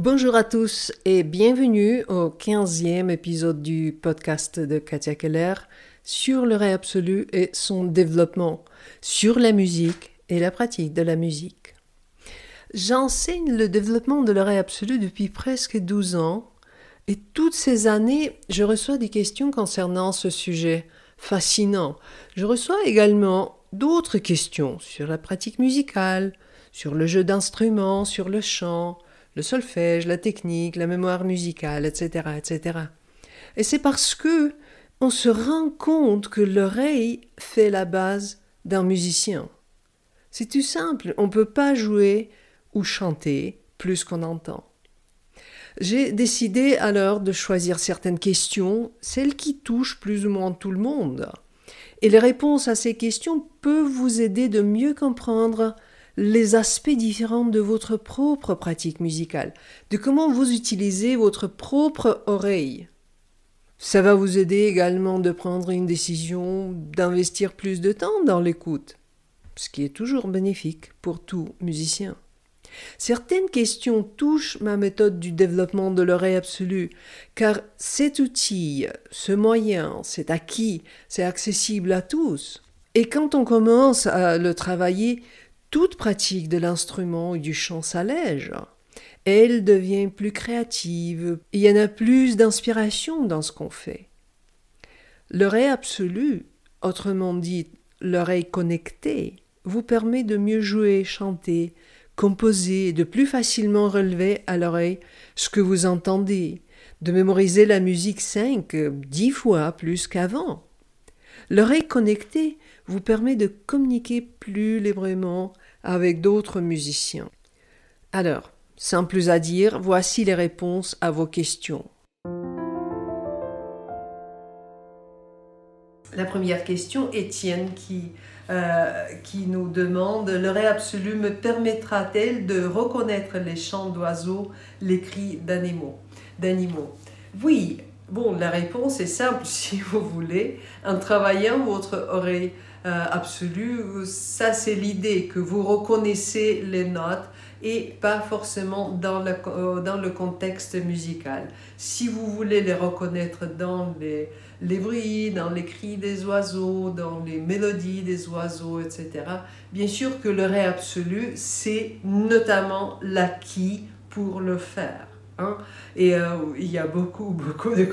Bonjour à tous et bienvenue au 15e épisode du podcast de Katia Keller sur le ré absolu et son développement, sur la musique et la pratique de la musique. J'enseigne le développement de le ré absolu depuis presque 12 ans et toutes ces années, je reçois des questions concernant ce sujet fascinant. Je reçois également d'autres questions sur la pratique musicale, sur le jeu d'instruments, sur le chant, le solfège, la technique, la mémoire musicale, etc., etc. Et c'est parce que on se rend compte que l'oreille fait la base d'un musicien. C'est tout simple, on ne peut pas jouer ou chanter plus qu'on entend. J'ai décidé alors de choisir certaines questions, celles qui touchent plus ou moins tout le monde. Et les réponses à ces questions peuvent vous aider de mieux comprendre les aspects différents de votre propre pratique musicale, de comment vous utilisez votre propre oreille. Ça va vous aider également de prendre une décision d'investir plus de temps dans l'écoute, ce qui est toujours bénéfique pour tout musicien. Certaines questions touchent ma méthode du développement de l'oreille absolue, car cet outil, ce moyen, cet acquis, c'est accessible à tous. Et quand on commence à le travailler, toute pratique de l'instrument ou du chant s'allège. Elle devient plus créative, il y en a plus d'inspiration dans ce qu'on fait. L'oreille absolue, autrement dit l'oreille connectée, vous permet de mieux jouer, chanter, composer et de plus facilement relever à l'oreille ce que vous entendez, de mémoriser la musique 10 fois plus qu'avant. L'oreille connectée vous permet de communiquer plus librement avec d'autres musiciens. Alors, sans plus à dire, voici les réponses à vos questions. La première question, Étienne qui nous demande « L'oreille absolue me permettra-t-elle de reconnaître les chants d'oiseaux, les cris d'animaux ?» Oui, bon, la réponse est simple si vous voulez. En travaillant votre oreille absolue, ça c'est l'idée que vous reconnaissez les notes et pas forcément dans le contexte musical. Si vous voulez les reconnaître dans les bruits, dans les cris des oiseaux, dans les mélodies des oiseaux, etc., bien sûr que le ré absolu, c'est notamment l'acquis pour le faire. Hein? Et il y a beaucoup de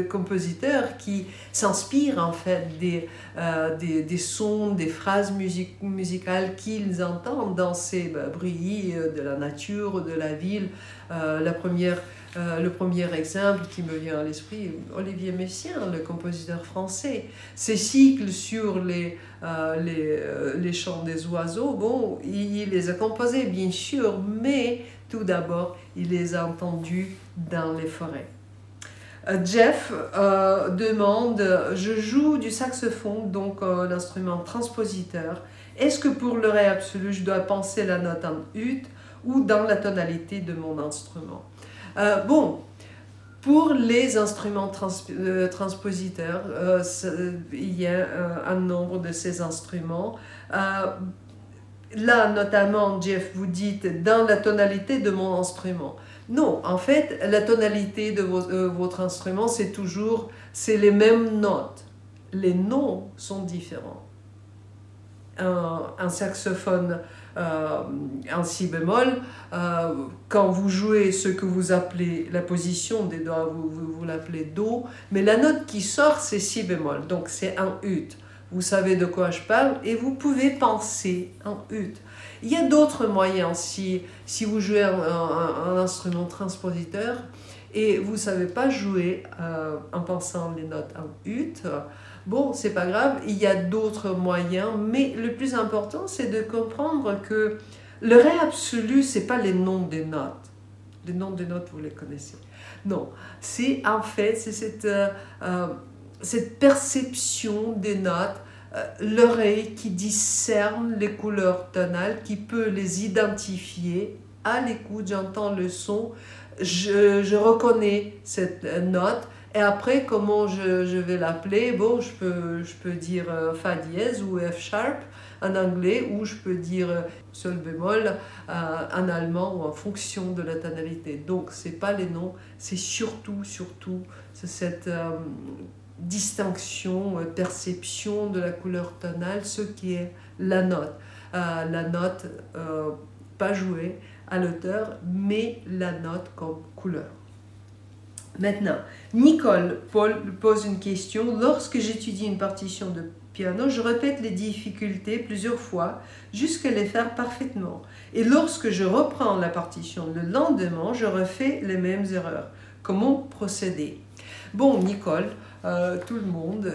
compositeurs qui s'inspirent en fait des sons, des phrases musicales qu'ils entendent dans ces bruits de la nature, de la ville. Le premier exemple qui me vient à l'esprit, Olivier Messiaen, le compositeur français. Ses cycles sur les chants des oiseaux, bon, il les a composés bien sûr, mais tout d'abord, il les a entendus dans les forêts. Jeff demande « Je joue du saxophone, donc l'instrument transpositeur. Est-ce que pour le ré absolu, je dois penser la note en ut ou dans la tonalité de mon instrument ?» Bon, pour les instruments transpositeurs, il y a un nombre de ces instruments. Là, notamment, Jeff, vous dites « dans la tonalité de mon instrument ». Non, en fait, la tonalité de votre instrument, c'est les mêmes notes. Les noms sont différents. Un saxophone en si bémol, quand vous jouez ce que vous appelez la position des doigts, vous l'appelez do, mais la note qui sort, c'est si bémol, donc c'est un ut. Vous savez de quoi je parle et vous pouvez penser en ut. Il y a d'autres moyens si vous jouez un instrument transpositeur et vous ne savez pas jouer en pensant les notes en ut. Bon, c'est pas grave, il y a d'autres moyens, mais le plus important, c'est de comprendre que le ré absolu, c'est pas les noms des notes. Les noms des notes, vous les connaissez. Non, c'est en fait, cette perception des notes, l'oreille qui discerne les couleurs tonales, qui peut les identifier. À l'écoute, j'entends le son, je reconnais cette note, et après, comment je vais l'appeler? Bon, je peux dire Fa dièse ou F sharp, en anglais ou je peux dire sol bémol en allemand ou en fonction de la tonalité. Donc c'est pas les noms, c'est surtout c'est cette distinction, perception de la couleur tonale, ce qui est la note. La note pas jouée à l'auteur, mais la note comme couleur. Maintenant, Nicole pose une question. Lorsque j'étudie une partition de piano, je répète les difficultés plusieurs fois jusqu'à les faire parfaitement. Et lorsque je reprends la partition le lendemain, je refais les mêmes erreurs. Comment procéder? Bon, Nicole, tout le monde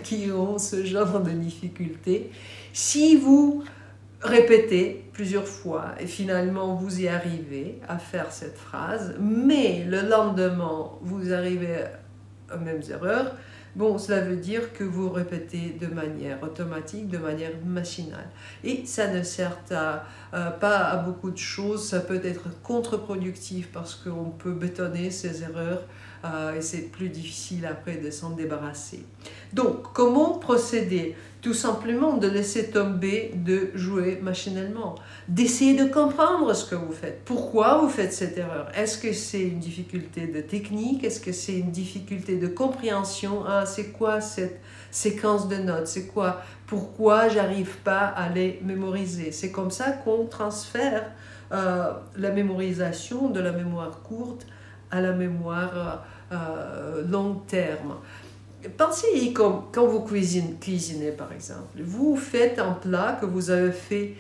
qui ont ce genre de difficultés, si vous répétez plusieurs fois et finalement vous y arrivez à faire cette phrase, mais le lendemain vous arrivez aux mêmes erreurs, bon, cela veut dire que vous répétez de manière automatique, de manière machinale. Et ça ne sert pas à beaucoup de choses, ça peut être contre-productif parce qu'on peut bétonner ces erreurs et c'est plus difficile après de s'en débarrasser. Donc, comment procéder? Tout simplement de laisser tomber, de jouer machinalement, d'essayer de comprendre ce que vous faites. Pourquoi vous faites cette erreur? Est-ce que c'est une difficulté de technique? Est-ce que c'est une difficulté de compréhension? Ah, c'est quoi cette séquence de notes? C'est quoi? Pourquoi j'arrive pas à les mémoriser? C'est comme ça qu'on transfère la mémorisation de la mémoire courte à la mémoire long terme. Pensez quand vous cuisinez par exemple. Vous faites un plat que vous avez fait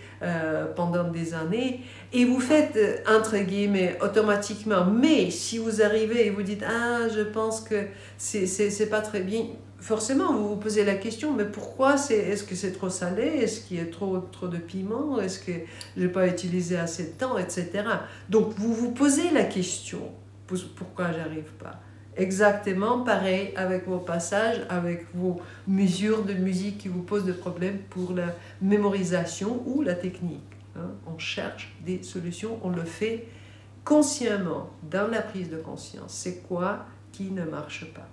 pendant des années et vous faites entre guillemets automatiquement. Mais si vous arrivez et vous dites « Ah, je pense que c'est pas très bien », forcément vous vous posez la question « Mais pourquoi? Est-ce que c'est trop salé? Est-ce qu'il y a trop de piment? Est-ce que je n'ai pas utilisé assez de temps? Etc. » Donc vous vous posez la question « Pourquoi j'arrive pas ?» Exactement pareil avec vos passages, avec vos mesures de musique qui vous posent des problèmes pour la mémorisation ou la technique. On cherche des solutions, on le fait consciemment, dans la prise de conscience. C'est quoi qui ne marche pas?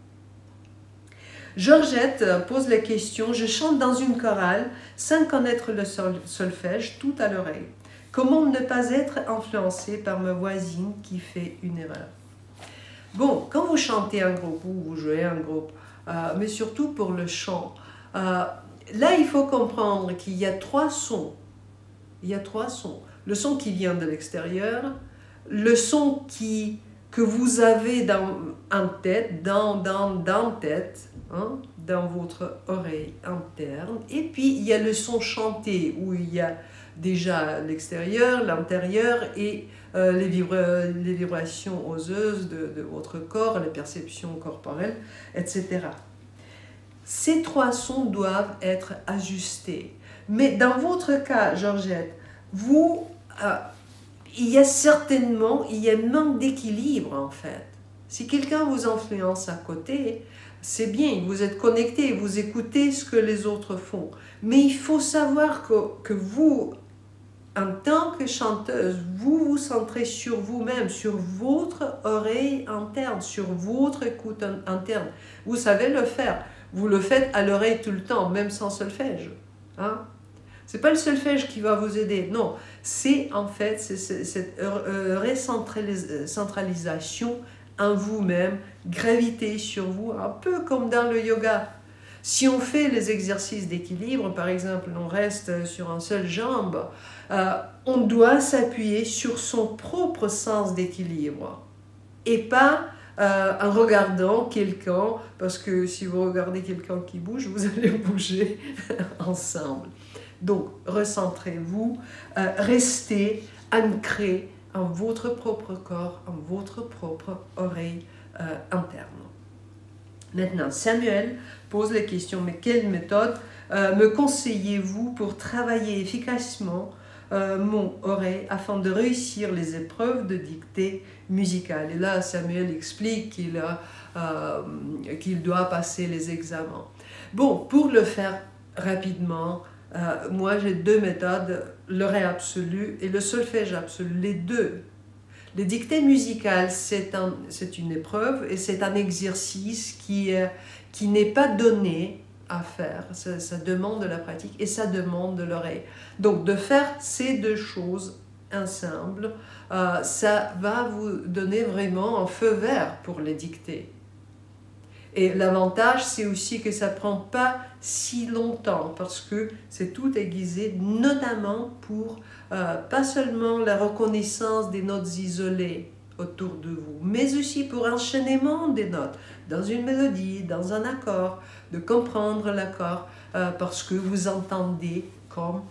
Georgette pose la question, je chante dans une chorale sans connaître le solfège, tout à l'oreille. Comment ne pas être influencé par ma voisine qui fait une erreur? Bon, quand vous chantez un groupe ou vous jouez un groupe, mais surtout pour le chant, là il faut comprendre qu'il y a trois sons. Il y a trois sons. Le son qui vient de l'extérieur, le son que vous avez en tête, dans votre oreille interne, et puis il y a le son chanté où il y a déjà l'extérieur, l'intérieur et les vibrations oseuses de votre corps, les perceptions corporelles, etc. Ces trois sons doivent être ajustés. Mais dans votre cas, Georgette, il y a un manque d'équilibre en fait. Si quelqu'un vous influence à côté, c'est bien, vous êtes connecté, vous écoutez ce que les autres font. Mais il faut savoir que vous, en tant que chanteuse, vous vous centrez sur vous-même, sur votre oreille interne, sur votre écoute interne. Vous savez le faire. Vous le faites à l'oreille tout le temps, même sans solfège. Hein? Ce n'est pas le solfège qui va vous aider, non. C'est en fait cette recentralisation en vous-même, gravité sur vous, un peu comme dans le yoga. Si on fait les exercices d'équilibre, par exemple, on reste sur une seule jambe, on doit s'appuyer sur son propre sens d'équilibre et pas en regardant quelqu'un, parce que si vous regardez quelqu'un qui bouge, vous allez bouger ensemble. Donc, recentrez-vous, restez ancré en votre propre corps, en votre propre oreille interne. Maintenant, Samuel pose la question, mais quelle méthode me conseillez-vous pour travailler efficacement mon oreille afin de réussir les épreuves de dictée musicale? Et là, Samuel explique qu'il doit passer les examens. Bon, pour le faire rapidement, moi j'ai deux méthodes, l'oreille absolue et le solfège absolu, les deux. Les dictées musicales, c'est une épreuve et c'est un exercice qui n'est pas donné à faire, ça demande de la pratique et ça demande de l'oreille. Donc de faire ces deux choses ensemble, ça va vous donner vraiment un feu vert pour les dicter. Et l'avantage, c'est aussi que ça ne prend pas si longtemps parce que c'est tout aiguisé, notamment pour pas seulement la reconnaissance des notes isolées autour de vous, mais aussi pour l'enchaînement des notes dans une mélodie, dans un accord, de comprendre l'accord parce que vous entendez comme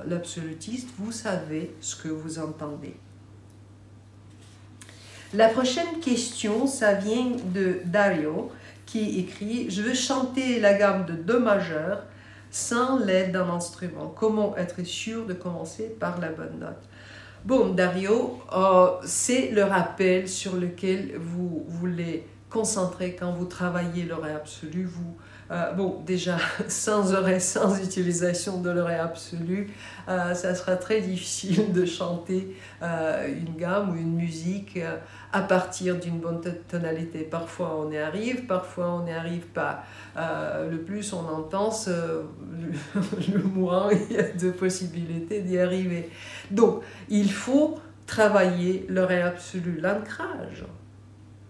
l'absolutiste, vous savez ce que vous entendez. La prochaine question, ça vient de Dario, qui écrit « Je veux chanter la gamme de Do majeur sans l'aide d'un instrument. Comment être sûr de commencer par la bonne note ?» Bon, Dario, c'est le rappel sur lequel vous voulez concentrer quand vous travaillez l'oreille absolue. Bon, déjà, sans oreille, sans utilisation de l'oreille absolue, ça sera très difficile de chanter une gamme ou une musique à partir d'une bonne tonalité. Parfois on y arrive, parfois on n'y arrive pas. Le plus on entend, le moins il y a de possibilités d'y arriver. Donc, il faut travailler l'oreille absolue, l'ancrage.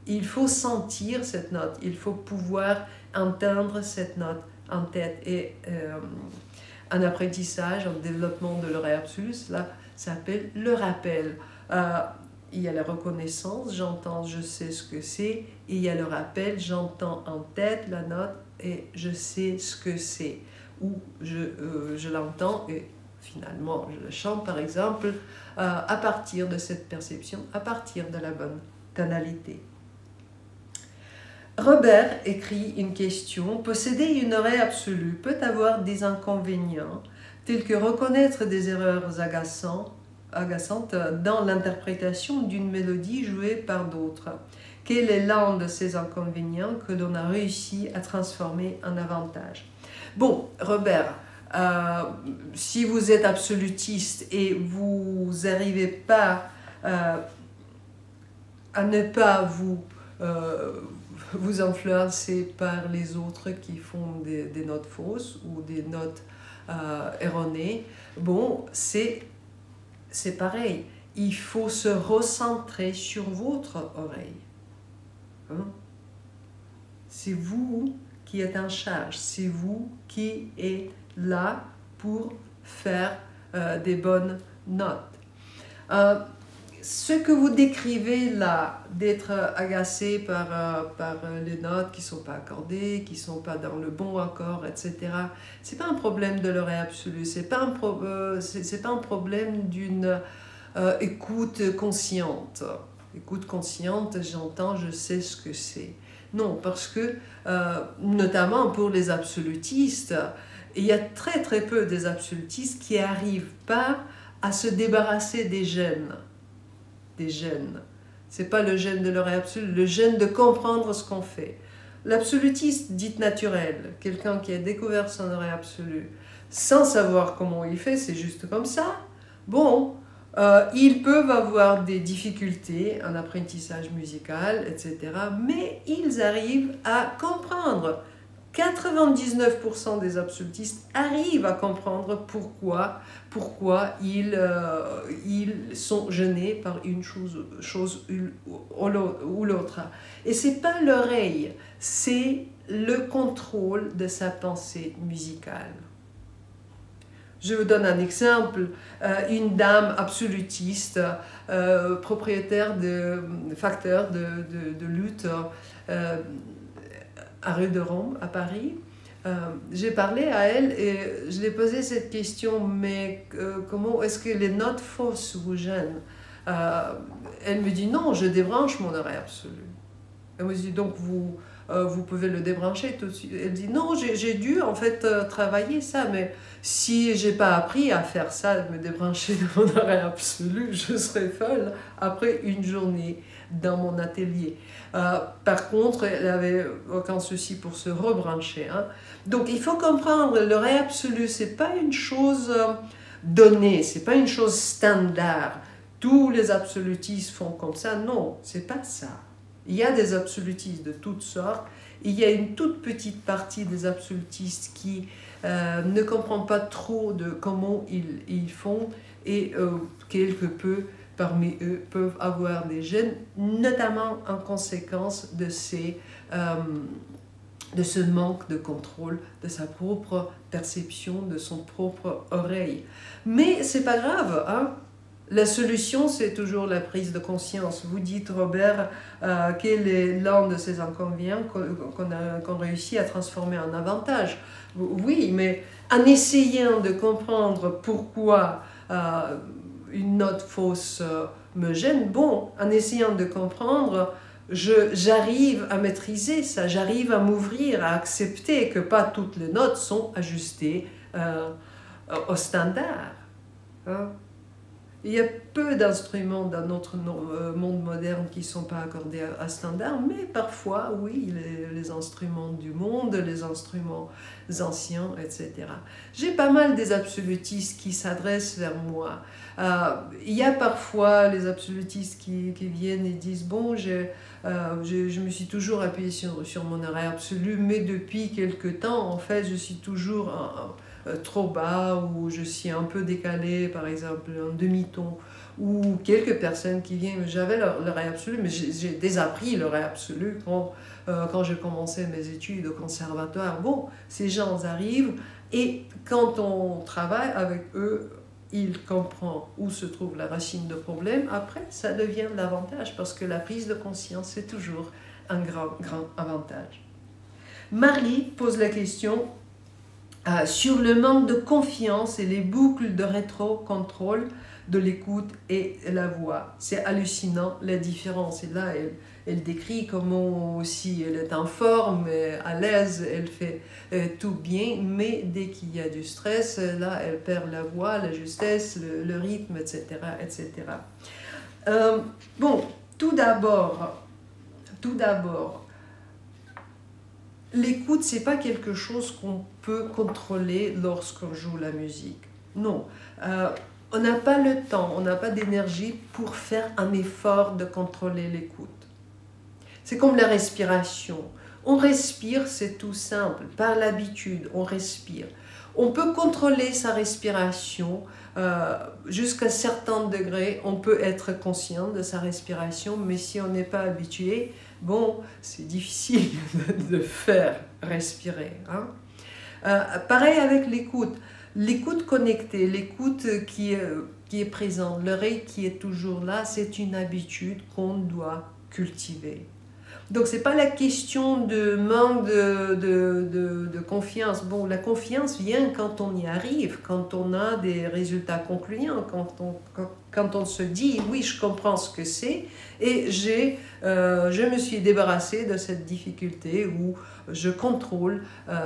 Il faut sentir cette note, il faut pouvoir entendre cette note en tête. Et un apprentissage, un développement de l'oreille absolue, cela s'appelle le rappel. Il y a la reconnaissance, j'entends, je sais ce que c'est, et il y a le rappel, j'entends en tête la note et je sais ce que c'est. Ou je l'entends et finalement je le chante par exemple à partir de cette perception, à partir de la bonne tonalité. Robert écrit une question. Posséder une oreille absolue peut avoir des inconvénients, tels que reconnaître des erreurs agaçantes dans l'interprétation d'une mélodie jouée par d'autres. Quel est l'un de ces inconvénients que l'on a réussi à transformer en avantage? Bon, Robert, si vous êtes absolutiste et vous n'arrivez pas à ne pas vous influencer par les autres qui font des notes fausses ou des notes erronées, bon, c'est pareil. Il faut se recentrer sur votre oreille. Hein? C'est vous qui êtes en charge, c'est vous qui êtes là pour faire des bonnes notes. Ce que vous décrivez là, d'être agacé par les notes qui ne sont pas accordées, qui ne sont pas dans le bon accord, etc., ce n'est pas un problème de l'oreille absolue, ce n'est pas un problème d'une écoute consciente. Écoute consciente, j'entends, je sais ce que c'est. Non, parce que, notamment pour les absolutistes, il y a très très peu des absolutistes qui n'arrivent pas à se débarrasser des gènes. Ce n'est pas le gène de l'oreille absolue, le gène de comprendre ce qu'on fait. L'absolutiste dit naturel, quelqu'un qui a découvert son oreille absolue, sans savoir comment il fait, c'est juste comme ça. Bon, ils peuvent avoir des difficultés en apprentissage musical, etc. Mais ils arrivent à comprendre. 99% des absolutistes arrivent à comprendre pourquoi ils sont gênés par une chose ou l'autre. Et ce n'est pas l'oreille, c'est le contrôle de sa pensée musicale. Je vous donne un exemple, une dame absolutiste, propriétaire de facteurs de lutte à rue de Rome, à Paris. J'ai parlé à elle et je lui ai posé cette question, mais comment est-ce que les notes fausses vous gênent? Elle me dit non, je débranche mon oreille absolue. Elle me dit donc vous pouvez le débrancher tout de suite. Elle dit non, j'ai dû en fait travailler ça, mais si j'ai pas appris à faire ça, de me débrancher de mon oreille absolue, je serais folle après une journée dans mon atelier. Par contre, elle n'avait aucun souci pour se rebrancher. Hein. Donc il faut comprendre, l'oreille absolue, c'est pas une chose donnée, c'est pas une chose standard. Tous les absolutistes font comme ça, non, c'est pas ça. Il y a des absolutistes de toutes sortes. Il y a une toute petite partie des absolutistes qui ne comprend pas trop de comment ils font et quelque peu parmi eux peuvent avoir des gènes, notamment en conséquence de ce manque de contrôle de sa propre perception, de son propre oreille. Mais c'est pas grave, hein? La solution, c'est toujours la prise de conscience. Vous dites, Robert, quel est l'un de ces inconvénients qu'on réussit à transformer en avantage. Oui, mais en essayant de comprendre pourquoi une note fausse me gêne, bon, en essayant de comprendre, j'arrive à maîtriser ça, j'arrive à m'ouvrir, à accepter que pas toutes les notes sont ajustées au standard. Hein? Il y a peu d'instruments dans notre monde moderne qui ne sont pas accordés à standard, mais parfois, oui, les instruments du monde, les instruments anciens, etc. J'ai pas mal des absolutistes qui s'adressent vers moi. Il y a parfois les absolutistes qui viennent et disent « Bon, je me suis toujours appuyé sur mon arrêt absolu, mais depuis quelque temps, en fait, je suis toujours... trop bas, ou je suis un peu décalé, par exemple un demi-ton, ou quelques personnes qui viennent, j'avais le ré absolu, mais j'ai désappris le ré absolu quand j'ai commencé mes études au conservatoire. Bon, ces gens arrivent, et quand on travaille avec eux, ils comprennent où se trouve la racine de problème. Après, ça devient l'avantage, parce que la prise de conscience, c'est toujours un grand avantage. Marlie pose la question sur le manque de confiance et les boucles de rétro-contrôle de l'écoute et la voix. C'est hallucinant la différence. Et là, elle décrit comment aussi elle est en forme, à l'aise, elle fait tout bien, mais dès qu'il y a du stress, là, elle perd la voix, la justesse, le rythme, etc. etc. Bon, tout d'abord, l'écoute, c'est pas quelque chose qu'on peut contrôler lorsqu'on joue la musique. Non, on n'a pas le temps, on n'a pas d'énergie pour faire un effort de contrôler l'écoute. C'est comme la respiration. On respire, c'est tout simple. Par l'habitude, on respire. On peut contrôler sa respiration jusqu'à un certain degré. On peut être conscient de sa respiration, mais si on n'est pas habitué, bon, c'est difficile de faire respirer. Hein? Pareil avec l'écoute. L'écoute connectée, l'écoute qui est présente, l'oreille qui est toujours là, c'est une habitude qu'on doit cultiver. Donc, ce n'est pas la question de manque de confiance. Bon, la confiance vient quand on y arrive, quand on a des résultats concluants, quand on se dit « oui, je comprends ce que c'est et je me suis débarrassé de cette difficulté où je contrôle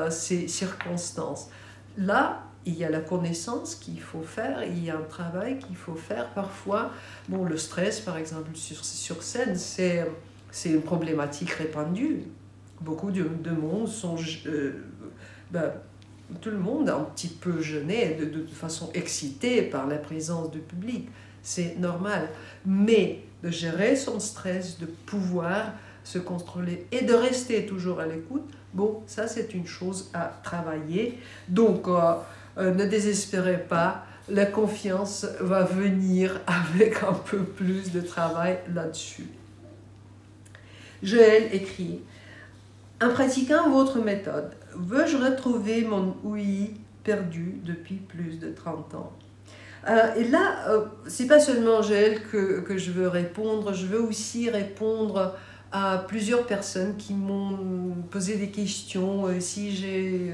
ces circonstances ». Là, il y a la connaissance qu'il faut faire, il y a un travail qu'il faut faire. Parfois, bon, le stress, par exemple, sur scène, c'est une problématique répandue. Beaucoup de monde sont... tout le monde est un petit peu gêné, de façon excitée par la présence du public. C'est normal. Mais de gérer son stress, de pouvoir se contrôler et de rester toujours à l'écoute, bon, ça c'est une chose à travailler. Donc, ne désespérez pas, la confiance va venir avec un peu plus de travail là-dessus. Joël écrit « En pratiquant votre méthode, veux-je retrouver mon ouïe perdu depuis plus de 30 ans ?» Et là, c'est pas seulement Joël que je veux répondre, je veux aussi répondre à plusieurs personnes qui m'ont posé des questions. Si j'ai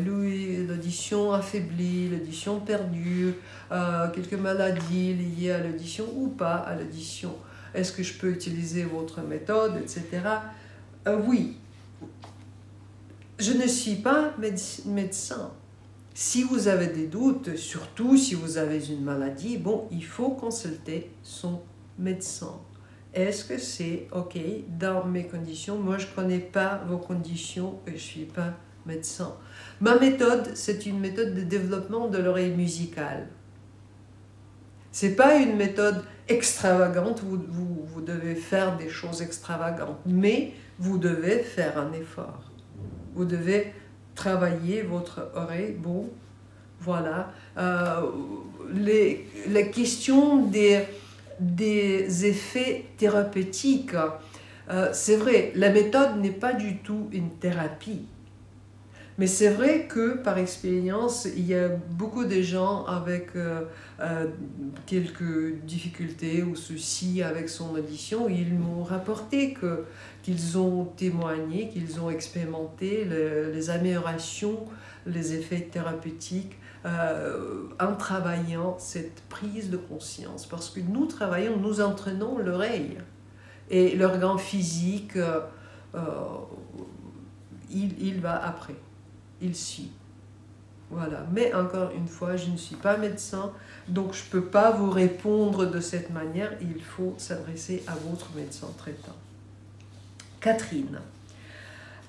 l'audition affaiblie, l'audition perdue, quelques maladies liées à l'audition ou pas à l'audition. Est-ce que je peux utiliser votre méthode, etc. Oui. Je ne suis pas médecin. Si vous avez des doutes, surtout si vous avez une maladie, bon, il faut consulter son médecin. Est-ce que c'est OK dans mes conditions? Moi, je ne connais pas vos conditions et je ne suis pas médecin. Ma méthode, c'est une méthode de développement de l'oreille musicale. Ce n'est pas une méthode extravagantes, vous devez faire des choses extravagantes, mais vous devez faire un effort. Vous devez travailler votre oreille. Bon, voilà. La question des effets thérapeutiques, c'est vrai, la méthode n'est pas du tout une thérapie. Mais c'est vrai que par expérience, il y a beaucoup de gens avec quelques difficultés ou soucis avec son audition. Ils m'ont rapporté qu'ils ont témoigné, qu'ils ont expérimenté les améliorations, les effets thérapeutiques en travaillant cette prise de conscience. Parce que nous travaillons, nous entraînons l'oreille. Et l'organe physique, il va après. Il suit. Voilà. Mais encore une fois, je ne suis pas médecin, donc je ne peux pas vous répondre de cette manière. Il faut s'adresser à votre médecin traitant. Catherine.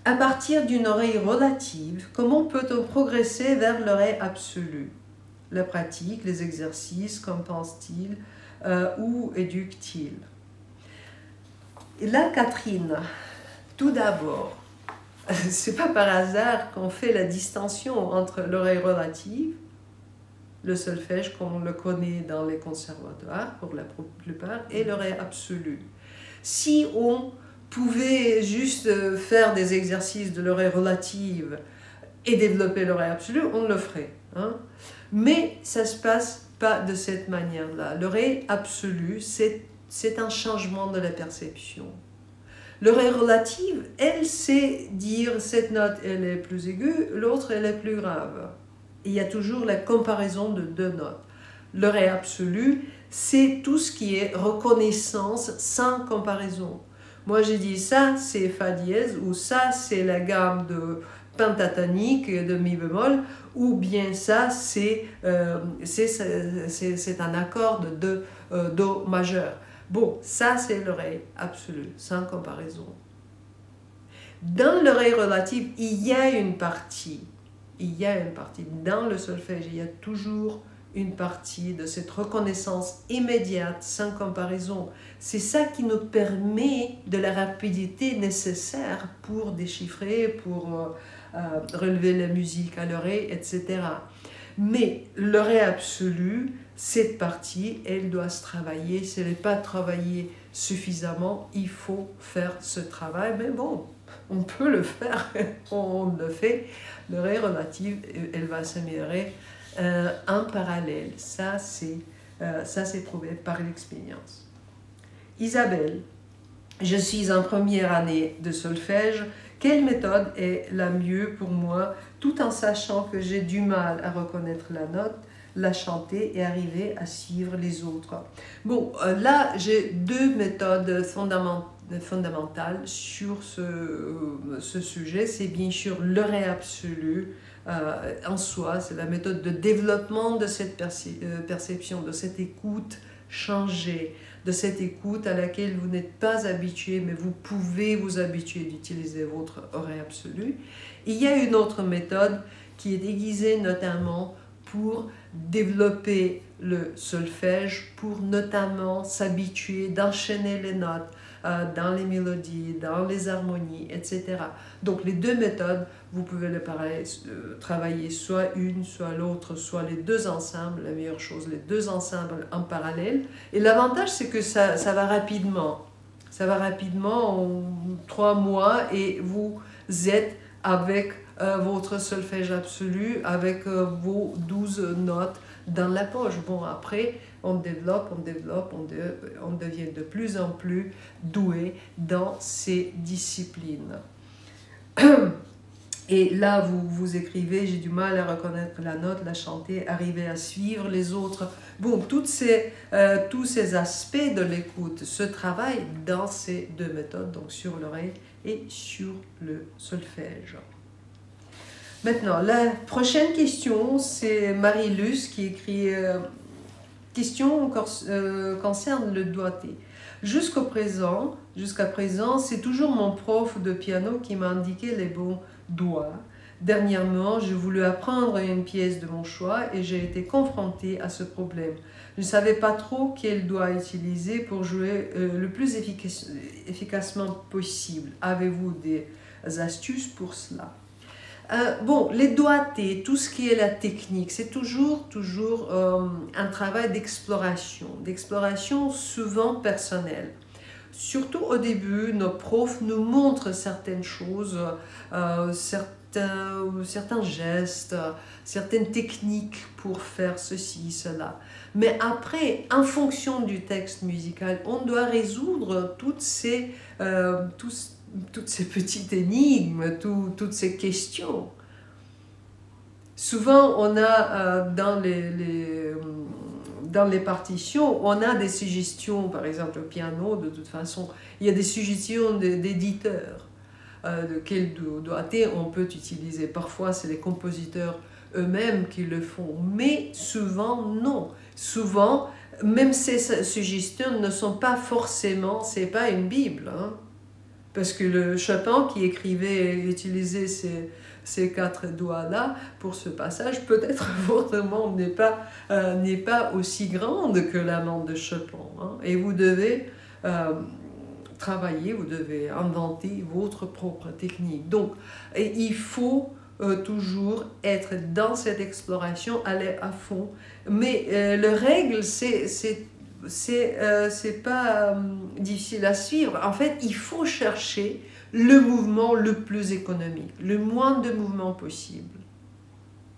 À partir d'une oreille relative, comment peut-on progresser vers l'oreille absolue? La pratique, les exercices, qu'en pense-t-il ou éduque-t-il? Là, Catherine, tout d'abord, c'est pas par hasard qu'on fait la distinction entre l'oreille relative, le solfège comme on le connaît dans les conservatoires pour la plupart, et l'oreille absolue. Si on pouvait juste faire des exercices de l'oreille relative et développer l'oreille absolue, on le ferait. Hein? Mais ça se passe pas de cette manière-là. L'oreille absolue, c'est un changement de la perception. L'oreille relative, elle sait dire cette note, elle est plus aiguë, l'autre, elle est plus grave. Il y a toujours la comparaison de deux notes. L'oreille absolue, c'est tout ce qui est reconnaissance sans comparaison. Moi, j'ai dit ça, c'est Fa dièse, ou ça, c'est la gamme de pentatonique et de Mi bémol, ou bien ça, c'est un accord de Do majeur. Bon, ça c'est l'oreille absolue, sans comparaison. Dans l'oreille relative, il y a une partie. Dans le solfège, il y a toujours une partie de cette reconnaissance immédiate, sans comparaison. C'est ça qui nous permet de la rapidité nécessaire pour déchiffrer, pour relever la musique à l'oreille, etc. Mais l'oreille absolue, cette partie, elle doit se travailler. Si elle n'est pas travaillée suffisamment, il faut faire ce travail. Mais bon, on peut le faire, on le fait. L'oreille relative, elle va s'améliorer en parallèle. Ça, c'est prouvé par l'expérience. Isabelle, je suis en première année de solfège. Quelle méthode est la mieux pour moi, tout en sachant que j'ai du mal à reconnaître la note, la chanter et arriver à suivre les autres? Bon, là, j'ai deux méthodes fondamentales sur ce sujet. C'est bien sûr l'oreille absolue en soi, c'est la méthode de développement de cette perception, de cette écoute changée, de cette écoute à laquelle vous n'êtes pas habitué, mais vous pouvez vous habituer d'utiliser votre oreille absolue. Il y a une autre méthode qui est déguisée notamment pour développer le solfège, pour notamment s'habituer d'enchaîner les notes dans les mélodies, dans les harmonies, etc. Donc les deux méthodes, vous pouvez les travailler soit une, soit l'autre, soit les deux ensemble. La meilleure chose, les deux ensemble en parallèle. Et l'avantage, c'est que ça va rapidement. Ça va rapidement en 3 mois et vous êtes avec votre solfège absolu, avec vos 12 notes dans la poche. Bon, après, on développe, on devient de plus en plus doué dans ces disciplines. Et là, vous écrivez, j'ai du mal à reconnaître la note, la chanter, arriver à suivre les autres. Bon, tous ces aspects de l'écoute se travaillent dans ces deux méthodes, donc sur l'oreille et sur le solfège. Maintenant, la prochaine question, c'est Marie-Luce qui écrit question concerne le doigté. Jusqu'à présent, c'est toujours mon prof de piano qui m'a indiqué les bons doigts. Dernièrement, j'ai voulu apprendre une pièce de mon choix et j'ai été confrontée à ce problème. Je ne savais pas trop quel doigt utiliser pour jouer le plus efficacement possible. Avez-vous des astuces pour cela? Bon, les doigtés, tout ce qui est la technique, c'est toujours un travail d'exploration souvent personnelle. Surtout au début, nos profs nous montrent certaines choses, certains gestes, certaines techniques pour faire ceci, cela. Mais après, en fonction du texte musical, on doit résoudre toutes ces petites énigmes, toutes ces questions. Souvent, on a dans les partitions, on a des suggestions, par exemple au piano, de toute façon, il y a des suggestions d'éditeurs. De quel doigté on peut utiliser. Parfois, c'est les compositeurs eux-mêmes qui le font, mais souvent, non. Souvent, même ces suggestions ne sont pas forcément, c'est pas une Bible, hein. Parce que le Chopin qui écrivait et utilisait ces 4 doigts-là pour ce passage, peut-être votre main n'est pas aussi grande que la main de Chopin, hein. Et vous devez travailler, vous devez inventer votre propre technique. Donc, il faut toujours être dans cette exploration, aller à fond. Mais la règle, c'est pas difficile à suivre. En fait, il faut chercher le mouvement le plus économique, le moins de mouvements possible.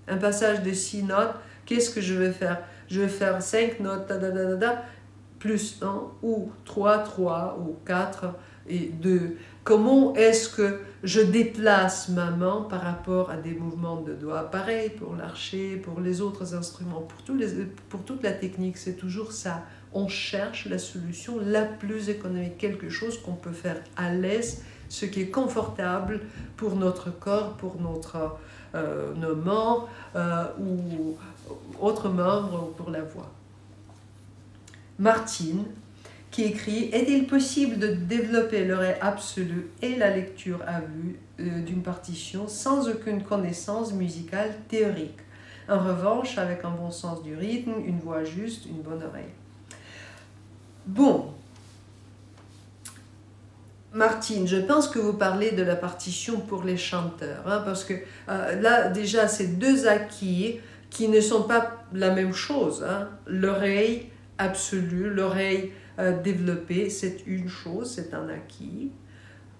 Un passage de 6 notes, qu'est-ce que je vais faire? Je vais faire 5 notes, plus 1, ou 3, ou 4 et 2. Comment est-ce que je déplace ma main par rapport à des mouvements de doigts? Pareil pour l'archet, pour les autres instruments, pour toute la technique, c'est toujours ça. On cherche la solution la plus économique, quelque chose qu'on peut faire à l'aise, ce qui est confortable pour notre corps, pour nos mains ou autres membres, ou pour la voix. Martine, qui écrit « Est-il possible de développer l'oreille absolue et la lecture à vue d'une partition sans aucune connaissance musicale théorique? En revanche, avec un bon sens du rythme, une voix juste, une bonne oreille. » Bon, Martine, je pense que vous parlez de la partition pour les chanteurs, hein, parce que là, déjà, c'est 2 acquis qui ne sont pas la même chose, hein. L'oreille absolue, l'oreille développée, c'est une chose, c'est un acquis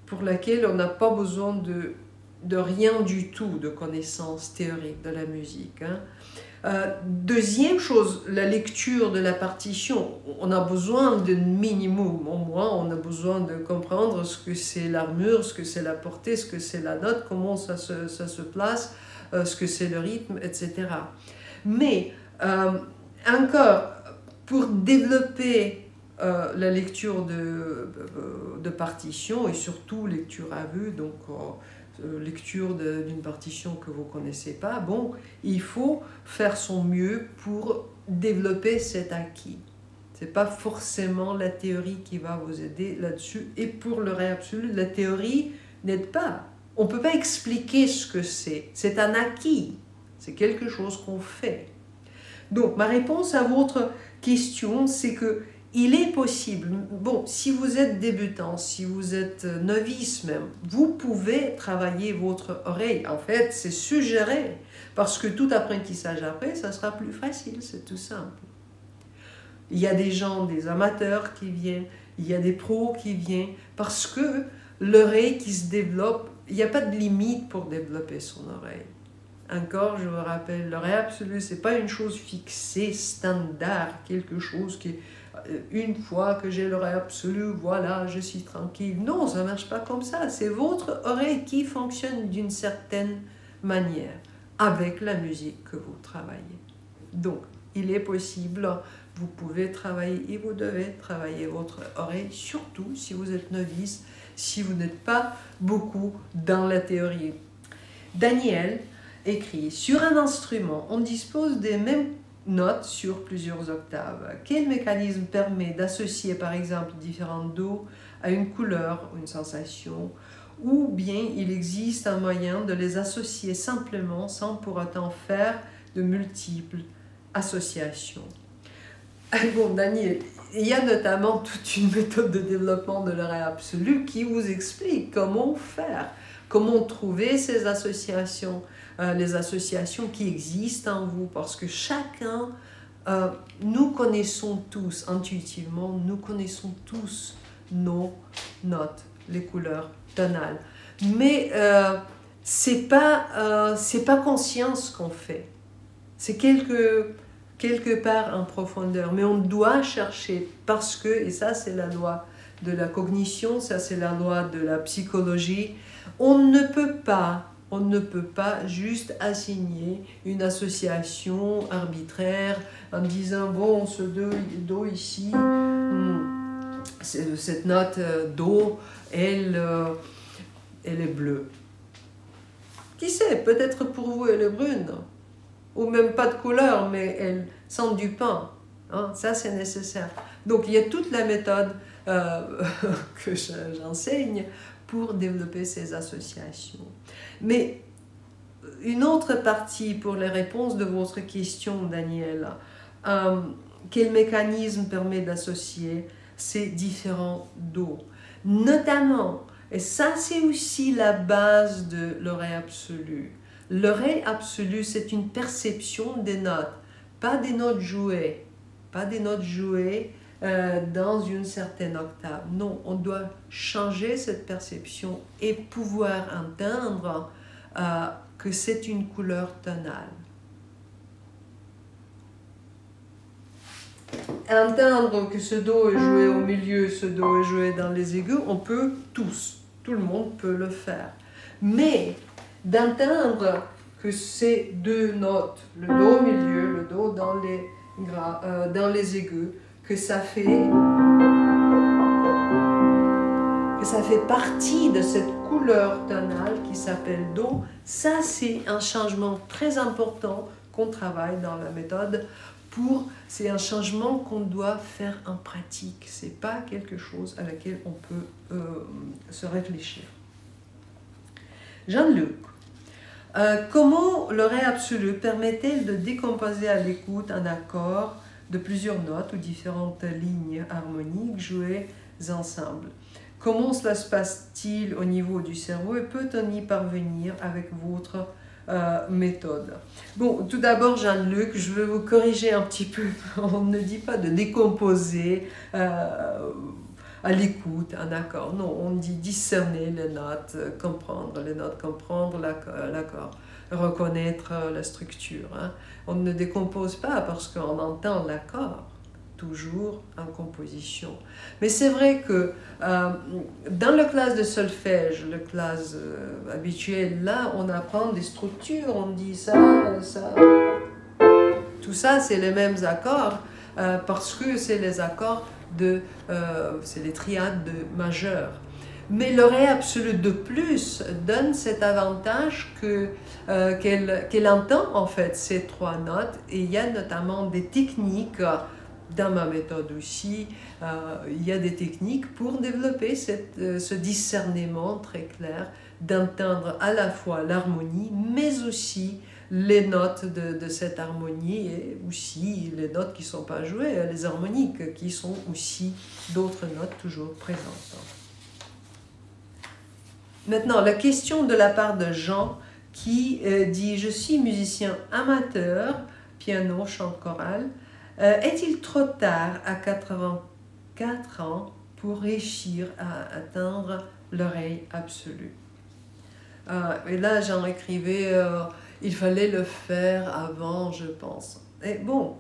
pour laquelle on n'a pas besoin de rien du tout de connaissances théoriques de la musique, hein. Deuxième chose, la lecture de la partition, on a besoin d'un minimum, au moins on a besoin de comprendre ce que c'est l'armure, ce que c'est la portée, ce que c'est la note, comment ça se place, ce que c'est le rythme, etc. Mais encore, pour développer la lecture de partition et surtout lecture à vue, donc lecture d'une partition que vous ne connaissez pas, bon, il faut faire son mieux pour développer cet acquis. Ce n'est pas forcément la théorie qui va vous aider là-dessus. Et pour l'oreille absolue, la théorie n'aide pas. On ne peut pas expliquer ce que c'est. C'est un acquis. C'est quelque chose qu'on fait. Donc, ma réponse à votre question, c'est que il est possible, bon, si vous êtes débutant, si vous êtes novice même, vous pouvez travailler votre oreille. En fait, c'est suggéré, parce que tout apprentissage après, ça sera plus facile, c'est tout simple. Il y a des gens, des amateurs qui viennent, il y a des pros qui viennent, parce que l'oreille qui se développe, il n'y a pas de limite pour développer son oreille. Encore, je vous rappelle, l'oreille absolue, ce n'est pas une chose fixée, standard, quelque chose qui est une fois que j'ai l'oreille absolue, voilà, je suis tranquille. Non, ça ne marche pas comme ça. C'est votre oreille qui fonctionne d'une certaine manière avec la musique que vous travaillez. Donc, il est possible, vous pouvez travailler et vous devez travailler votre oreille, surtout si vous êtes novice, si vous n'êtes pas beaucoup dans la théorie. Daniel écrit « Sur un instrument, on dispose des mêmes notes sur plusieurs octaves. Quel mécanisme permet d'associer par exemple différents do à une couleur, une sensation, ou bien il existe un moyen de les associer simplement sans pour autant faire de multiples associations. Bon, Daniel, il y a notamment toute une méthode de développement de l'oreille absolue qui vous explique comment faire, comment trouver ces associations, les associations qui existent en vous, parce que chacun, nous connaissons tous intuitivement, nous connaissons tous nos notes, les couleurs tonales. Mais c'est pas conscience qu'on fait. C'est quelque part en profondeur. Mais on doit chercher parce que, et ça c'est la loi de la cognition, ça c'est la loi de la psychologie, on ne peut pas juste assigner une association arbitraire en disant bon, ce do ici, cette note do, elle est bleue. Qui sait, peut-être pour vous elle est brune, ou même pas de couleur, mais elle sent du pain. Hein? Ça c'est nécessaire. Donc il y a toute la méthode que j'enseigne pour développer ces associations. Mais une autre partie pour les réponses de votre question, Daniel, quel mécanisme permet d'associer ces différents do? Notamment, et ça c'est aussi la base de l'oreille absolue. L'oreille absolue, c'est une perception des notes, pas des notes jouées, dans une certaine octave. Non, on doit changer cette perception et pouvoir entendre que c'est une couleur tonale. Entendre que ce do est joué au milieu, ce do est joué dans les aigus, on peut tous, tout le monde peut le faire. Mais d'entendre que ces deux notes, le do au milieu, le do dans les aigus, que ça fait partie de cette couleur tonale qui s'appelle do, ça c'est un changement très important qu'on travaille dans la méthode. C'est un changement qu'on doit faire en pratique. C'est pas quelque chose à laquelle on peut se réfléchir. Jean-Luc, comment l'oreille absolue permet-elle de décomposer à l'écoute un accord de plusieurs notes ou différentes lignes harmoniques jouées ensemble? Comment cela se passe-t-il au niveau du cerveau et peut-on y parvenir avec votre méthode? Bon, tout d'abord, Jean-Luc, je veux vous corriger un petit peu. On ne dit pas de décomposer à l'écoute un accord. Non, on dit discerner les notes, comprendre les notes, comprendre l'accord, reconnaître la structure. Hein. On ne décompose pas parce qu'on entend l'accord, toujours en composition. Mais c'est vrai que dans la classe de solfège, la classe habituelle, là, on apprend des structures, on dit ça, ça. Tout ça, c'est les mêmes accords parce que c'est les accords c'est les triades de majeur. Mais l'oreille absolue de plus donne cet avantage qu'elle entend en fait ces trois notes, et il y a notamment des techniques. Dans ma méthode aussi, il y a des techniques pour développer ce discernement très clair, d'entendre à la fois l'harmonie, mais aussi les notes de cette harmonie, et aussi les notes qui ne sont pas jouées, les harmoniques, qui sont aussi d'autres notes toujours présentes. Maintenant, la question de la part de Jean qui dit « Je suis musicien amateur, piano, chant choral. Est-il trop tard à 84 ans pour réussir à atteindre l'oreille absolue ?» Et là, j'en écrivais il fallait le faire avant, je pense. Et bon,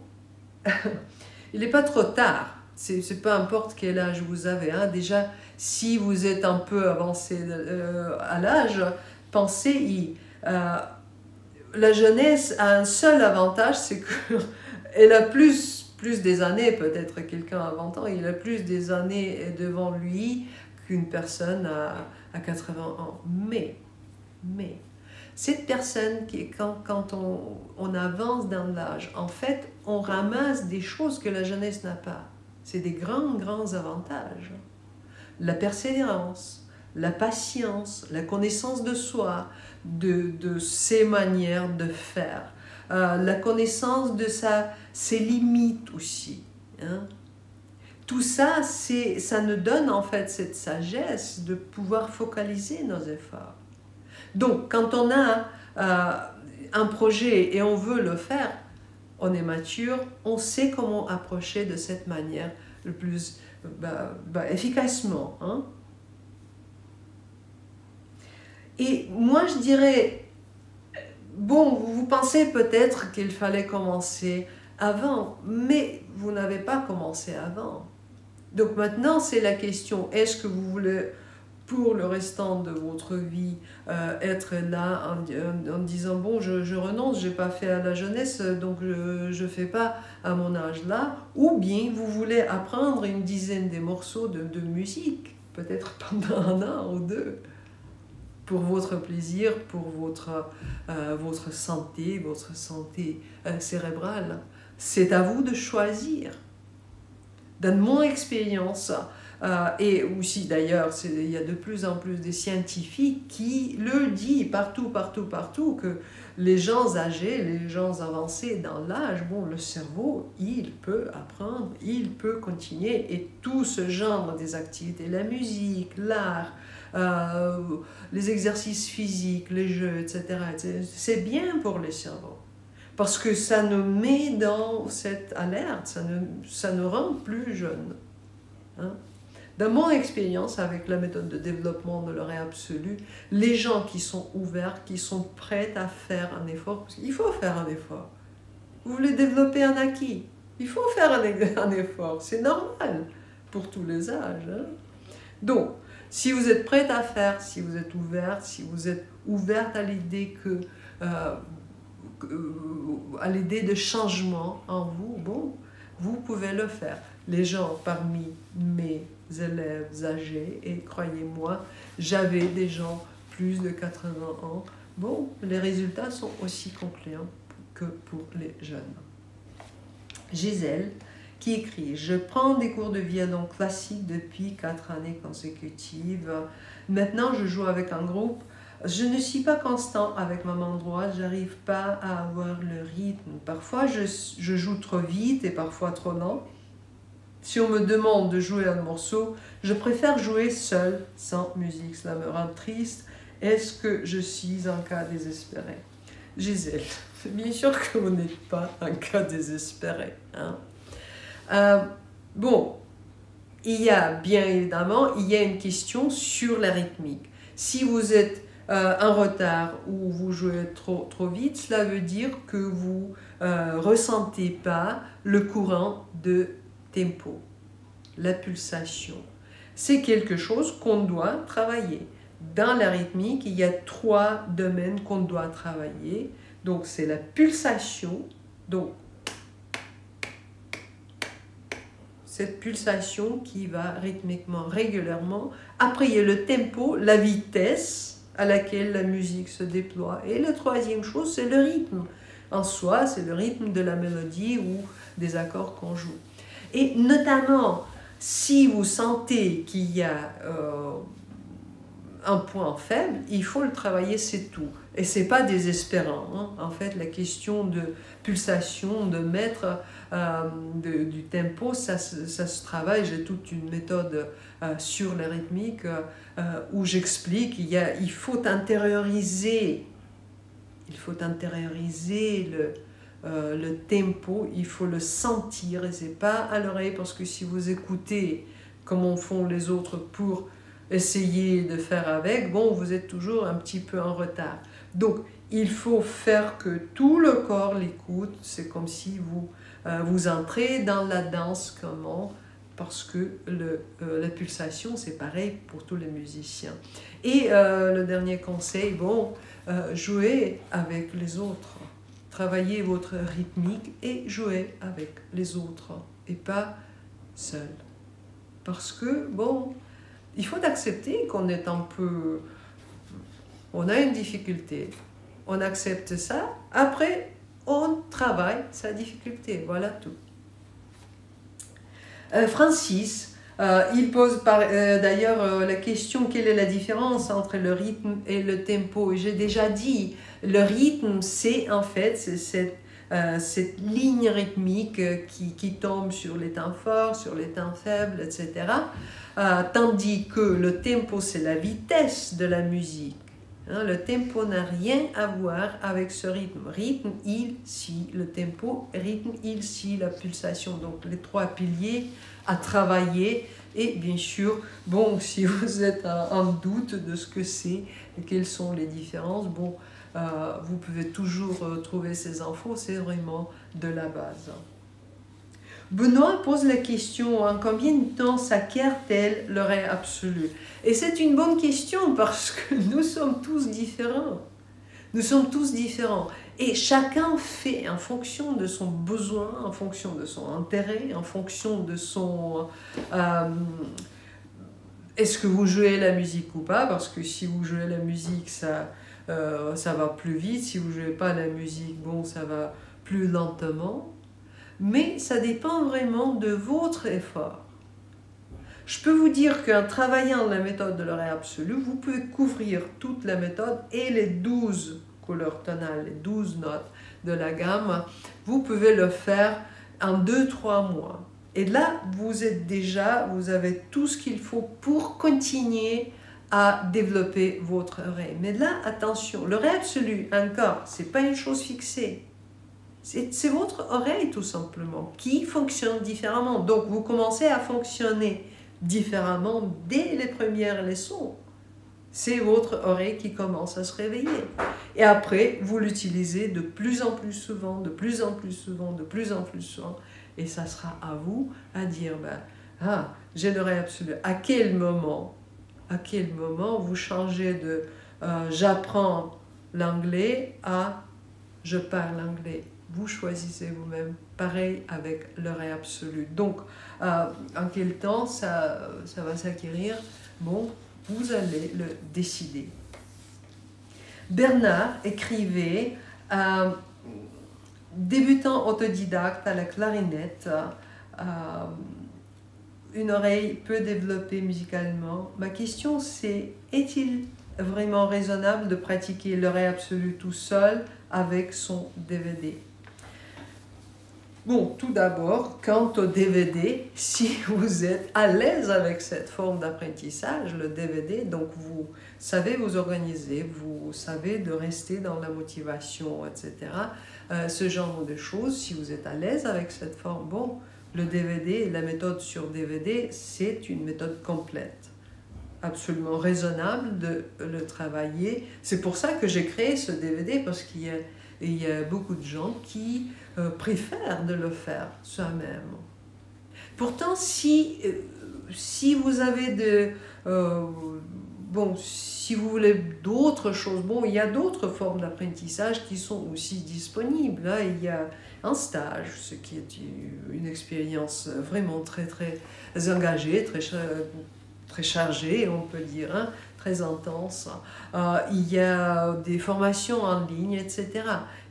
il n'est pas trop tard. C'est peu importe quel âge vous avez. Hein. Déjà, si vous êtes un peu avancé à l'âge, pensez-y. La jeunesse a un seul avantage, c'est qu'elle a plus des années, peut-être quelqu'un à 20 ans, il a plus des années devant lui qu'une personne à 80 ans. Mais, cette personne, quand on avance dans l'âge, en fait, on ramasse des choses que la jeunesse n'a pas. C'est des grands avantages. la persévérance, la patience, la connaissance de soi, de ses manières de faire, la connaissance de ses limites aussi. Hein. Tout ça, ça nous donne en fait cette sagesse de pouvoir focaliser nos efforts. Donc, quand on a un projet et on veut le faire, on est mature, on sait comment approcher de cette manière le plus efficacement. Hein. Et moi, je dirais, bon, vous pensez peut-être qu'il fallait commencer avant, mais vous n'avez pas commencé avant. Donc maintenant, c'est la question, est-ce que vous voulez, pour le restant de votre vie, être là en disant, bon, je renonce, je n'ai pas fait à la jeunesse, donc je ne fais pas à mon âge là, ou bien vous voulez apprendre une dizaine de morceaux de musique, peut-être pendant un an ou deux, pour votre plaisir, pour votre santé cérébrale. C'est à vous de choisir. Dans mon expérience, et aussi d'ailleurs, il y a de plus en plus de scientifiques qui le disent partout, que les gens âgés, les gens avancés dans l'âge, bon, le cerveau, il peut apprendre, il peut continuer, et tout ce genre des activités, la musique, l'art, les exercices physiques, les jeux, etc., c'est bien pour le cerveau. Parce que ça nous met dans cette alerte, ça nous rend plus jeunes. Hein? Dans mon expérience avec la méthode de développement de l'oreille absolue, les gens qui sont ouverts, qui sont prêts à faire un effort, parce qu'il faut faire un effort. Vous voulez développer un acquis, il faut faire un effort, c'est normal pour tous les âges. Hein? Donc, si vous êtes prête à faire, si vous êtes ouverte à l'idée à l'idée de changement en vous, bon, vous pouvez le faire. Les gens parmi mes élèves âgés, et croyez-moi, j'avais des gens plus de 80 ans, bon, les résultats sont aussi concluants que pour les jeunes. Gisèle, qui écrit « Je prends des cours de violon classique depuis 4 années consécutives. Maintenant, je joue avec un groupe. Je ne suis pas constant avec ma main droite, j'arrive pas à avoir le rythme. Parfois, je joue trop vite et parfois trop lent. Si on me demande de jouer un morceau, je préfère jouer seul, sans musique. Cela me rend triste. Est-ce que je suis un cas désespéré ?» Gisèle, bien sûr que vous n'êtes pas un cas désespéré. Hein? Bon, il y a bien évidemment, une question sur la rythmique. Si vous êtes en retard ou vous jouez trop vite, cela veut dire que vous ressentez pas le courant de tempo, la pulsation. C'est quelque chose qu'on doit travailler. Dans la rythmique, il y a 3 domaines qu'on doit travailler. Donc, c'est la pulsation. Donc, cette pulsation qui va rythmiquement, régulièrement. Après, il y a le tempo, la vitesse à laquelle la musique se déploie. Et la troisième chose, c'est le rythme. En soi, c'est le rythme de la mélodie ou des accords qu'on joue. Et notamment, si vous sentez qu'il y a un point faible, il faut le travailler, c'est tout. Et ce n'est pas désespérant. Hein. En fait, la question de pulsation, de mettre du tempo, ça se travaille. J'ai toute une méthode sur la rythmique où j'explique il faut intérioriser. Il faut intérioriser le tempo, il faut le sentir, et ce n'est pas à l'oreille, parce que si vous écoutez comment font les autres pour essayer de faire avec, bon, vous êtes toujours un petit peu en retard. Donc, il faut faire que tout le corps l'écoute, c'est comme si vous entrez dans la danse, comment? Parce que la pulsation, c'est pareil pour tous les musiciens. Et le dernier conseil, bon, jouez avec les autres. Travaillez votre rythmique et jouez avec les autres et pas seul. Parce que, bon, il faut accepter qu'on est un peu... On a une difficulté. On accepte ça. Après, on travaille sa difficulté. Voilà tout. Francis, Il pose d'ailleurs la question quelle est la différence entre le rythme et le tempo. J'ai déjà dit, le rythme c'est en fait cette ligne rythmique qui tombe sur les temps forts, sur les temps faibles, etc. Tandis que le tempo c'est la vitesse de la musique. Hein, le tempo n'a rien à voir avec ce rythme. Rythme, il, si. Le tempo, rythme, il, si. La pulsation. Donc les trois piliers à travailler. Et bien sûr, bon, si vous êtes en doute de ce que c'est, quelles sont les différences, bon, vous pouvez toujours trouver ces infos. C'est vraiment de la base. Benoît pose la question, en combien de temps s'acquiert-elle le ré absolu? Et c'est une bonne question parce que nous sommes tous différents. Nous sommes tous différents. Et chacun fait en fonction de son besoin, en fonction de son intérêt, en fonction de son... est-ce que vous jouez la musique ou pas? Parce que si vous jouez la musique, ça va plus vite. Si vous ne jouez pas la musique, bon, ça va plus lentement. Mais ça dépend vraiment de votre effort. Je peux vous dire qu'en travaillant la méthode de l'oreille absolue, vous pouvez couvrir toute la méthode et les 12 couleurs tonales, les 12 notes de la gamme. Vous pouvez le faire en 2-3 mois. Et là, vous avez tout ce qu'il faut pour continuer à développer votre oreille. Mais là, attention, l'oreille absolue, encore, ce n'est pas une chose fixée. C'est votre oreille tout simplement qui fonctionne différemment. Donc vous commencez à fonctionner différemment dès les premières leçons. C'est votre oreille qui commence à se réveiller. Et après, vous l'utilisez de plus en plus souvent, de plus en plus souvent, de plus en plus souvent. Et ça sera à vous à dire, j'ai l'oreille absolue. À quel moment vous changez de j'apprends l'anglais à je parle anglais? Vous choisissez vous-même, pareil avec l'oreille absolue. Donc, en quel temps ça va s'acquérir? Bon, vous allez le décider. Bernard écrivait, débutant autodidacte à la clarinette, une oreille peu développée musicalement. Ma question c'est, est-il vraiment raisonnable de pratiquer l'oreille absolue tout seul avec son DVD? Bon, tout d'abord, quant au DVD, si vous êtes à l'aise avec cette forme d'apprentissage, le DVD, donc vous savez vous organiser, vous savez de rester dans la motivation, etc. Ce genre de choses, si vous êtes à l'aise avec cette forme, bon, le DVD, la méthode sur DVD, c'est une méthode complète, absolument raisonnable de le travailler. C'est pour ça que j'ai créé ce DVD, parce qu'il y a beaucoup de gens qui préfèrent de le faire soi-même. Pourtant, si vous avez si vous voulez d'autres choses, bon, il y a d'autres formes d'apprentissage qui sont aussi disponibles. Là, il y a un stage, ce qui est une expérience vraiment très, très engagée, très chargée, on peut dire, hein, très intense. Il y a des formations en ligne, etc.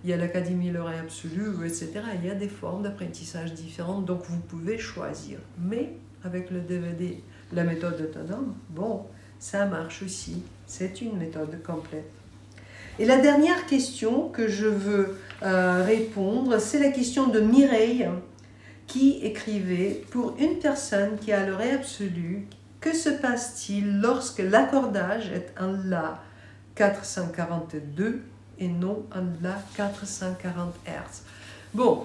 Il y a l'Académie l'oreille absolue, etc. Il y a des formes d'apprentissage différentes, donc vous pouvez choisir. Mais avec le DVD, la méthode autonome, bon, ça marche aussi. C'est une méthode complète. Et la dernière question que je veux répondre, c'est la question de Mireille, qui écrivait « Pour une personne qui a l'oreille absolue, que se passe-t-il lorsque l'accordage est en La 442 et non en La 440 Hz ?» Bon,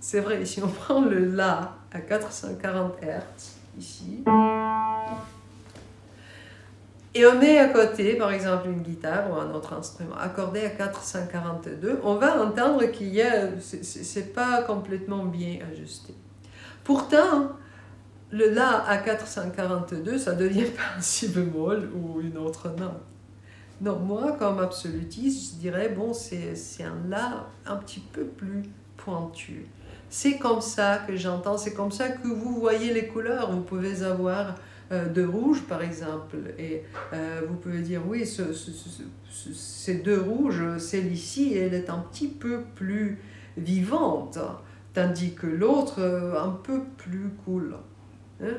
c'est vrai, si on prend le La à 440 Hz, ici, et on met à côté, par exemple, une guitare ou un autre instrument accordé à 442, on va entendre qu'il y a, c'est pas complètement bien ajusté. Pourtant, le La à 442, ça devient pas un si bémol ou une autre note. Non, moi, comme absolutiste, je dirais, bon, c'est un La un petit peu plus pointu. C'est comme ça que j'entends, c'est comme ça que vous voyez les couleurs. Vous pouvez avoir de rouge, par exemple, et vous pouvez dire, oui, ces deux rouges, celle ici, elle est un petit peu plus vivante tandis que l'autre, un peu plus cool. Hein?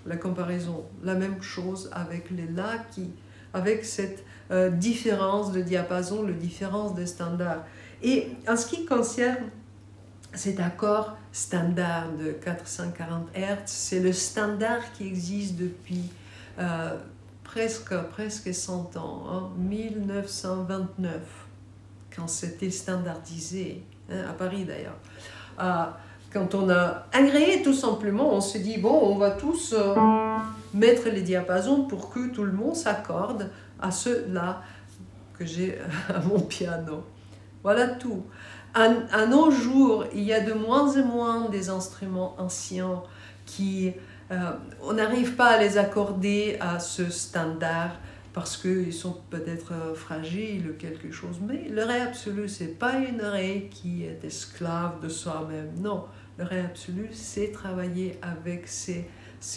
La comparaison, la même chose avec les La avec cette différence de diapason, la différence de standard. Et en ce qui concerne cet accord standard de 440 Hz, c'est le standard qui existe depuis presque 100 ans, hein, 1929, quand c'était standardisé, hein, à Paris d'ailleurs. Quand on a agréé tout simplement, on se dit, bon, on va tous mettre les diapasons pour que tout le monde s'accorde à ceux-là que j'ai à mon piano. Voilà tout. À nos jours, il y a de moins en moins des instruments anciens qui, on n'arrive pas à les accorder à ce standard parce qu'ils sont peut-être fragiles ou quelque chose. Mais le Ré absolu, ce n'est pas une Ré qui est esclave de soi-même. Non, le Ré absolu, c'est travailler avec ces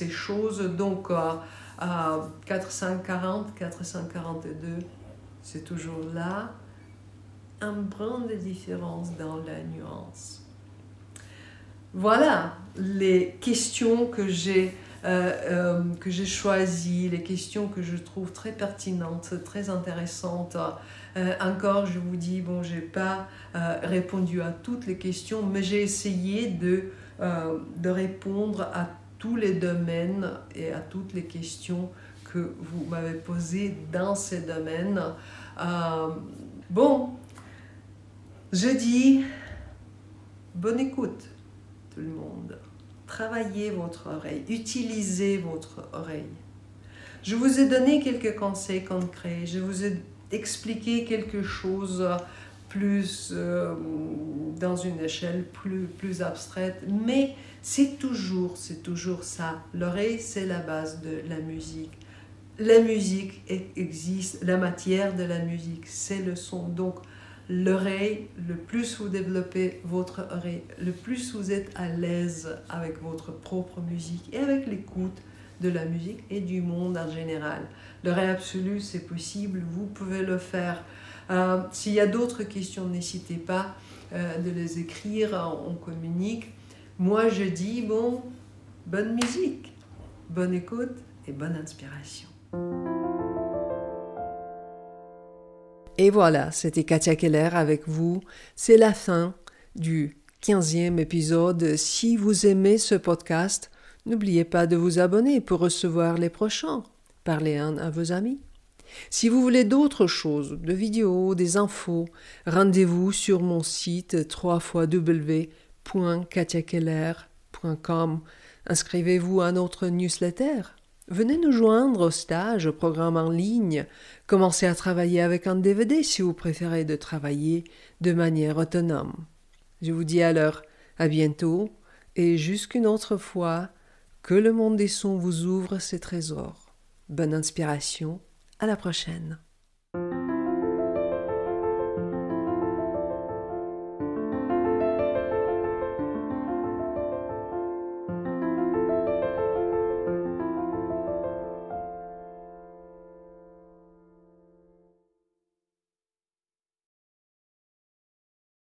choses. Donc, 440, 442, c'est toujours là. Un brin de différence dans la nuance. Voilà les questions que j'ai choisies, les questions que je trouve très pertinentes, très intéressantes. Encore, je vous dis, bon, je n'ai pas répondu à toutes les questions, mais j'ai essayé de répondre à tous les domaines et à toutes les questions que vous m'avez posées dans ces domaines. Bon, je dis bonne écoute tout le monde. Travaillez votre oreille, utilisez votre oreille. Je vous ai donné quelques conseils concrets, je vous ai expliqué quelque chose plus dans une échelle plus abstraite, mais c'est toujours ça. L'oreille, c'est la base de la musique. La musique existe, la matière de la musique, c'est le son. Donc, l'oreille, le plus vous développez votre oreille, le plus vous êtes à l'aise avec votre propre musique et avec l'écoute de la musique et du monde en général. Le Ré absolu, c'est possible, vous pouvez le faire. S'il y a d'autres questions, n'hésitez pas de les écrire, on communique. Moi, je dis, bon, bonne musique, bonne écoute et bonne inspiration. Et voilà, c'était Katia Keller avec vous. C'est la fin du 15e épisode. Si vous aimez ce podcast, n'oubliez pas de vous abonner pour recevoir les prochains. Parlez-en à vos amis. Si vous voulez d'autres choses, de vidéos, des infos, rendez-vous sur mon site www.katiakeller.com. Inscrivez-vous à notre newsletter. Venez nous joindre au stage, au programme en ligne. Commencez à travailler avec un DVD si vous préférez de travailler de manière autonome. Je vous dis alors à bientôt et jusqu'une autre fois, que le monde des sons vous ouvre ses trésors. Bonne inspiration, à la prochaine.